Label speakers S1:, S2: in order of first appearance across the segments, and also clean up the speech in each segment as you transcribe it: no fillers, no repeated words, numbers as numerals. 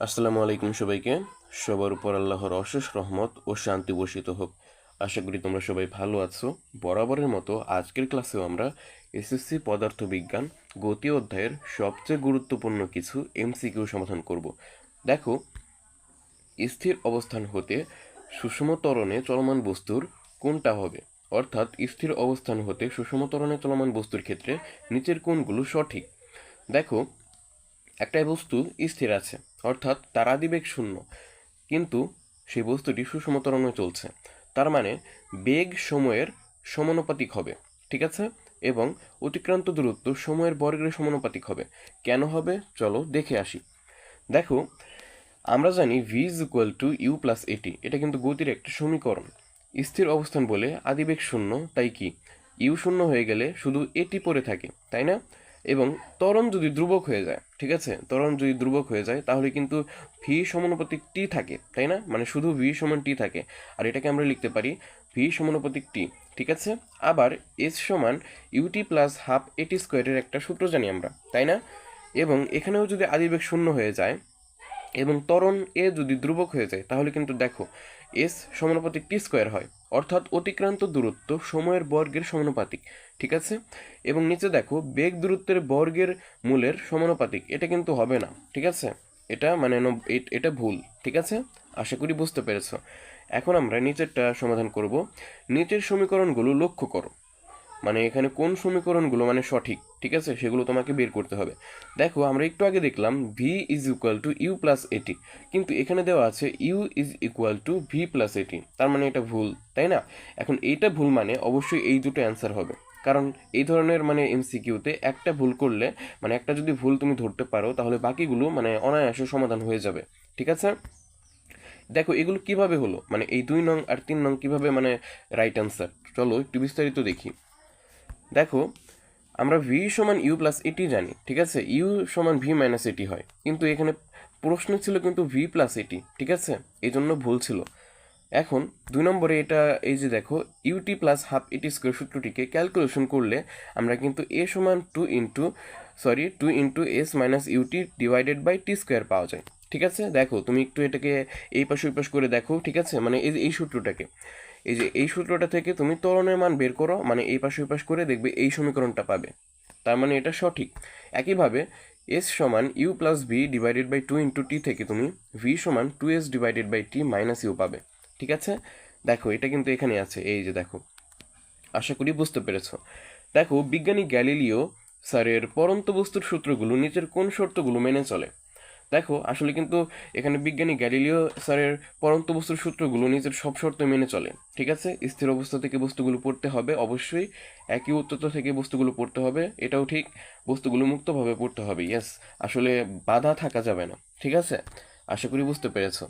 S1: আসসালামু আলাইকুম সবাইকে। সবার উপর আল্লাহর অশেষ রহমত ও শান্তি বর্ষিত হোক। আশা করি তোমরা সবাই ভালো আছো। বরাবরের মতো আজকের ক্লাসেও আমরা এসএসসি পদার্থবিজ্ঞান গতি অধ্যায়ের সবচেয়ে গুরুত্বপূর্ণ কিছু এমসিকিউ সমাধান করব। দেখো, স্থির অবস্থান হতে সুষম ত্বরণে চলমান বস্তুর কোনটা হবে? অর্থাৎ স্থির অবস্থান হতে সুষম ত্বরণে চলমান বস্তুর ক্ষেত্রে নিচের কোনগুলো সঠিক? দেখো, একটা বস্তু স্থির আছে, অর্থাৎ তার আদিবেগ শূন্য, কিন্তু সেই বস্তুটি সুষম ত্বরণে চলছে। তার মানে বেগ সময়ের সমানুপাতিক হবে, ঠিক আছে? এবং অতিক্রান্ত দূরত্ব সময়ের বর্গের সমানুপাতিক হবে। কেন হবে চলো দেখে আসি। দেখো, আমরা জানি V is equal to U plus A T, এটা কিন্তু গতির একটা সমীকরণ। স্থির অবস্থান বলে আদিবেগ শূন্য, তাই কি ইউ শূন্য হয়ে গেলে শুধু এটি পড়ে থাকে, তাই না? এবং ত্বরণ যদি ধ্রুবক হয়ে যায়, ঠিক আছে, ত্বরণ যদি ধ্রুবক হয়ে যায় তাহলে কিন্তু ভি সমানুপাতিক টি থাকে, তাই না? মানে শুধু ভি সমান টি থাকে। আর এটাকে আমরা লিখতে পারি ভি সমানুপাতিক টি, ঠিক আছে? আবার এস সমান ইউটি প্লাস হাফ এটি স্কোয়ারের একটা সূত্র জানি আমরা, তাই না? এবং এখানেও যদি আদিবেগ শূন্য হয়ে যায় এবং ত্বরণ এ যদি ধ্রুবক হয়ে যায় তাহলে কিন্তু দেখো এস সমানুপাতিক টি স্কোয়ার হয়, অর্থাৎ অতিক্রান্ত দূরত্ব সময়ের বর্গের সমানুপাতিক, ঠিক আছে? এবং নিচে দেখো বেগ দূরত্বের বর্গের মূলের সমানুপাতিক, এটা কিন্তু হবে না, ঠিক আছে? এটা মানে এটা ভুল, ঠিক আছে? আশা করি বুঝতে পেরেছো। এখন আমরা নিচেরটা সমাধান করব। নিচের সমীকরণগুলো লক্ষ্য করো, মানে এখানে কোন সমীকরণগুলো মানে সঠিক, ঠিক আছে, সেগুলো তোমাকে বের করতে হবে। দেখো, আমরা একটু আগে দেখলাম V is equal to U plus A T, কিন্তু এখানে দেওয়া আছে U is equal to V plus A T, তার মানে এটা ভুল, তাই না? এখন এইটা ভুল মানে অবশ্যই এই দুটো অ্যান্সার হবে, কারণ এই ধরনের মানে এমসিকিউতে একটা ভুল করলে, মানে একটা যদি ভুল তুমি ধরতে পারো তাহলে বাকিগুলো মানে অনায়াসে সমাধান হয়ে যাবে, ঠিক আছে? দেখো এগুলো কিভাবে হলো, মানে এই 2 নং আর 3 নং কিভাবে মানে রাইট অ্যান্সার, চলো একটু বিস্তারিত দেখি। দেখো, আমরা ভি সমান ইউ প্লাস এটি জানি, ঠিক আছে, ইউ সমান ভি মাইনাস এটি হয়, কিন্তু এখানে প্রশ্ন ছিল কিন্তু ভি প্লাস এটি, ঠিক আছে, এই জন্য ভুল ছিল। এখন 2 নম্বরে এটা, এই যে দেখো U T plus half A T square সূত্রটিকে ক্যালকুলেশন করলে আমরা কিন্তু এ সমান two into S minus U T divided by T square পাওয়া যায়, ঠিক আছে? দেখো তুমি একটু এটাকে এই পাশে ওই পাশ করে দেখো, ঠিক আছে, মানে এই সূত্রটাকে, এই যে এই সূত্রটা থেকে তুমি ত্বরণের মান বের করো, মানে এই পাশে ওই পাশ করে দেখবে এই সমীকরণটা পাবে, তার মানে এটা সঠিক। একইভাবে এস সমান U plus V divided by two into T থেকে তুমি ভি সমান two S divided by T minus U পাবে, ঠিক আছে? দেখো এটা কিন্তু এখানে আছে, এই যে দেখো, আশা করি বুঝতে পেরেছো। দেখো, বিজ্ঞানী গ্যালিলিও স্যারের পরন্ত বস্তুর সূত্রগুলো নিচের কোন শর্তগুলো মেনে চলে? দেখো আসলে কিন্তু এখানে বিজ্ঞানী গ্যালিলিও স্যারের পরন্ত বস্তুর সূত্রগুলো নিজের সব শর্ত মেনে চলে, ঠিক আছে? স্থির অবস্থা থেকে বস্তুগুলো পড়তে হবে অবশ্যই, একই উচ্চতা থেকে বস্তুগুলো পড়তে হবে, এটাও ঠিক, বস্তুগুলো মুক্তভাবে পড়তে হবে, ইয়েস, আসলে বাধা থাকা যাবে না, ঠিক আছে? আশা করি বুঝতে পেরেছো।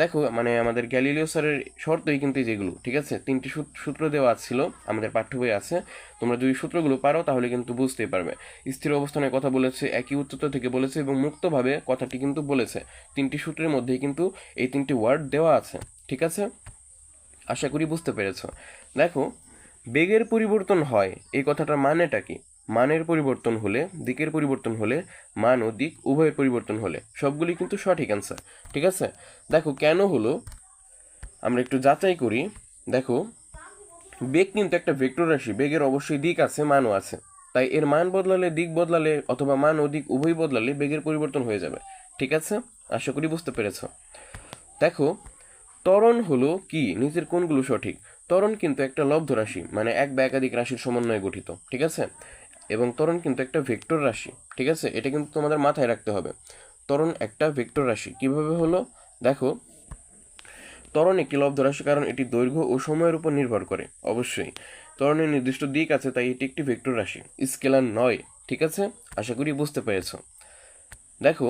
S1: দেখো মানে আমাদের গ্যালিলিও স্যারের শর্তই কিন্তু যেগুলো, ঠিক আছে, 3টি সূত্র দেওয়া ছিল, আমাদের পাঠ্য বই আছে, তোমরা যদি সূত্রগুলো পারো তাহলে কিন্তু বুঝতেই পারবে। স্থির অবস্থানের কথা বলেছে, একই উচ্চতা থেকে বলেছে এবং মুক্তভাবে কথাটি কিন্তু বলেছে, 3টি সূত্রের মধ্যেই কিন্তু এই 3টি ওয়ার্ড দেওয়া আছে, ঠিক আছে? আশা করি বুঝতে পেরেছো। দেখো, বেগের পরিবর্তন হয় এই কথাটার মানেটা কি? মানের পরিবর্তন হলে, দিকের পরিবর্তন হলে, মান ও দিক উভয়ের পরিবর্তন হলে, সবগুলি কিন্তু সঠিক অ্যান্সার, ঠিক আছে? দেখো কেন হলো আমরা একটু যাচাই করি। দেখো, বেগ কিন্তু একটা ভেক্টর রাশি, বেগের অবশ্যই দিক আছে, মানও আছে, তাই এর মান বদলালে, দিক বদলালে অথবা মান ও দিক উভয় বদলালে বেগের পরিবর্তন হয়ে যাবে, ঠিক আছে? আশা করি বুঝতে পেরেছো। দেখো, ত্বরণ হলো কি, নিচের কোনগুলো সঠিক? ত্বরণ কিন্তু একটা লব্ধ রাশি, মানে এক বা একাধিক রাশির সমন্বয়ে গঠিত, ঠিক আছে? এবং ত্বরণ কিন্তু একটা ভেক্টর রাশি, ঠিক আছে, এটা কিন্তু তোমাদের মাথায় রাখতে হবে। ত্বরণ একটা ভেক্টর রাশি কিভাবে হলো? দেখো, ত্বরণ একটি লব্ধ রাশি কারণ এটি দৈর্ঘ্য ও সময়ের উপর নির্ভর করে, অবশ্যই ত্বরণের নির্দিষ্ট দিক আছে, তাই এটি একটি ভেক্টর রাশি, স্কেলার নয়, ঠিক আছে? আশা করি বুঝতে পেরেছো। দেখো,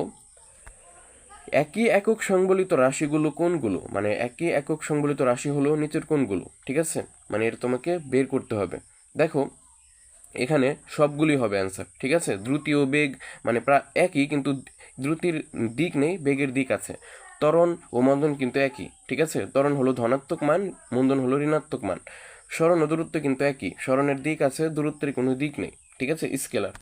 S1: একই একক সংবলিত রাশিগুলো কোনগুলো, মানে একই একক সংবলিত রাশি হলো নিচের কোনগুলো, ঠিক আছে, মানে এটা তোমাকে বের করতে হবে। দেখো, এখানে সবগুলি হবে অ্যান্সার, ঠিক আছে? দ্রুতি ও বেগ মানে প্রায় একই, কিন্তু দ্রুতির দিক নেই, বেগের দিক আছে। ত্বরণ ও মন্দন কিন্তু একই, ঠিক আছে? ত্বরণ হলো ধনাত্মক মান, মন্দন হলো ঋণাত্মক মান। স্মরণ ও দূরত্ব কিন্তু একই, স্মরণের দিক আছে, দূরত্বের কোনো দিক নেই, ঠিক আছে, স্কেলার।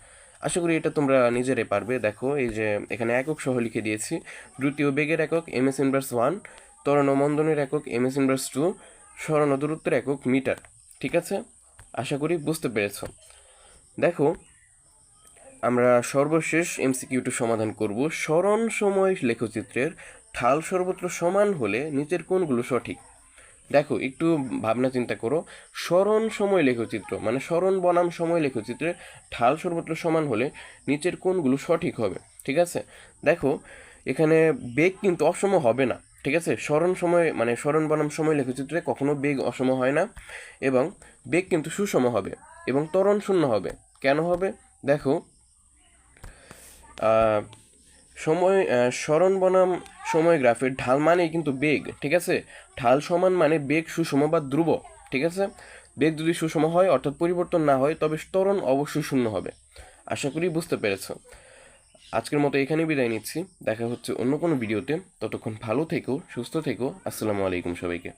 S1: আশা করি এটা তোমরা নিজেরাই পারবে। দেখো এই যে এখানে একক সহ লিখে দিয়েছি। দ্রুতীয় বেগের একক এমএস ইনভার্স 1, ত্বরণ মন্দনের একক এমএস ইনভার্স 2, সরণ দূরত্বের একক মিটার। ঠিক আছে, আশা করি বুঝতে পেরেছ। দেখো আমরা সর্বশেষ এমসিকিউটি সমাধান করব। সরণ সময় লেখচিত্রের ঢাল সর্বত্র সমান হলে নিচের কোনগুলো সঠিক? দেখো একটু ভাবনা চিন্তা করো। সরণ সময় লেখচিত্র মানে সরণ বনাম সময় লেখচিত্রে ঢাল সর্বত্র সমান হলে নিচের কোনগুলো সঠিক হবে? ঠিক আছে, দেখো এখানে বেগ কিন্তু অসম হবে না। ঠিক আছে, সরণ সময় মানে সরণ বনাম সময় লেখচিত্রে কখনো বেগ অসম হয় না, এবং বেগ কিন্তু সুষম হবে এবং ত্বরণ শূন্য হবে। কেন হবে? দেখো সময় সরণ বনাম সময় গ্রাফের ঢাল মানেই কিন্তু বেগ। ঠিক আছে, ঢাল সমান মানে বেগ সুষম বা ধ্রুব। ঠিক আছে, বেগ যদি সুষম হয় অর্থাৎ পরিবর্তন না হয় তবে ত্বরণ অবশ্যই শূন্য হবে। আশা করি বুঝতে পেরেছ। আজকের মতো এখানেই বিদায় নিচ্ছি, দেখা হচ্ছে অন্য কোনো ভিডিওতে। ততক্ষণ ভালো থেকো, সুস্থ থেকো। আসসালামু আলাইকুম সবাইকে।